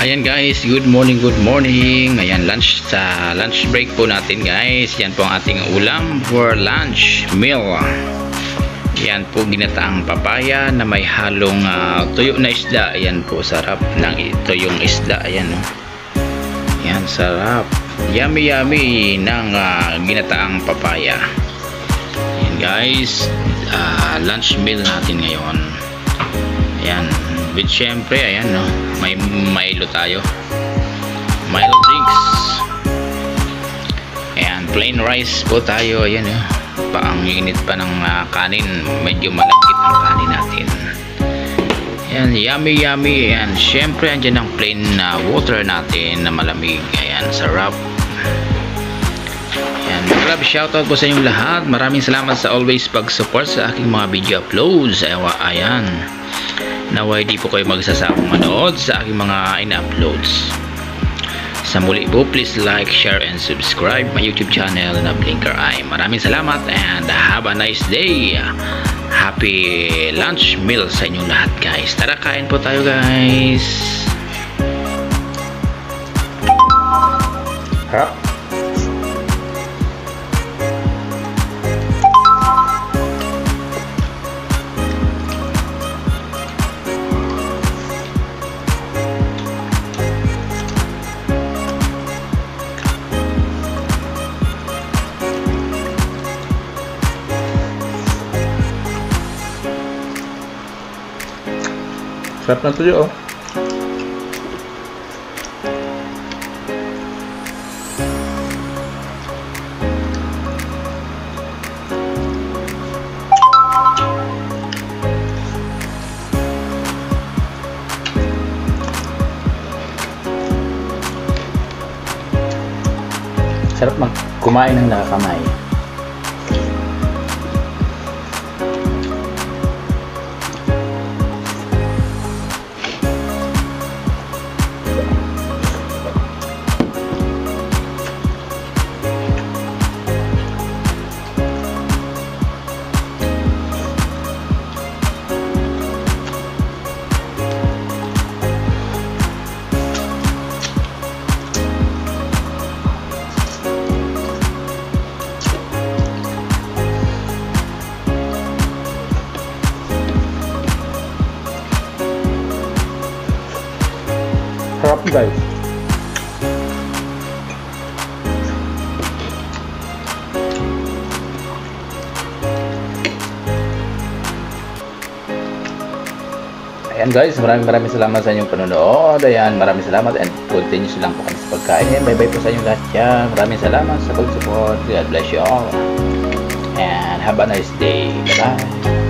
Ayan guys, good morning, good morning. Ayan, lunch break po natin guys. Yan po ang ating ulam for lunch meal. Yan po ginataang papaya na may halong tuyo na isda. Ayan po, sarap ng tuyong isda. Ayan no. Yan, sarap. Yummy yummy ng ginataang papaya. Ayan guys, lunch meal natin ngayon. Ayan, with syempre, ayan no, may Milo tayo, Milo drinks. Ayan, plain rice po tayo. Ayan no, paang init pa ng kanin, medyo malagkit ang kanin natin. Ayan, yummy yummy. Ayan, syempre andyan ang plain water natin na malamig. Ayan, sarap. Ayan, love shoutout po sa inyong lahat. Maraming salamat sa always pag-support sa aking mga video uploads. Ayan, naway di po kayo magsasawang manood sa aking mga in-uploads. Sa muli po, please like, share, and subscribe my YouTube channel na Blinker Eye. Maraming salamat and have a nice day. Happy lunch meal sa inyong lahat guys. Tara, kain po tayo guys. Harap. Sarap ng tuyo oh. Sarap kumain ng nakakamay. Sarap guys. Ayan guys, maraming salamat sa inyong panonood. Ayan, maraming salamat and continuous lang po kami sa pagkain. Ayan, bye bye po sa inyong lahat yan. Maraming salamat sa pag-support. God bless you all and have a nice day. Bye.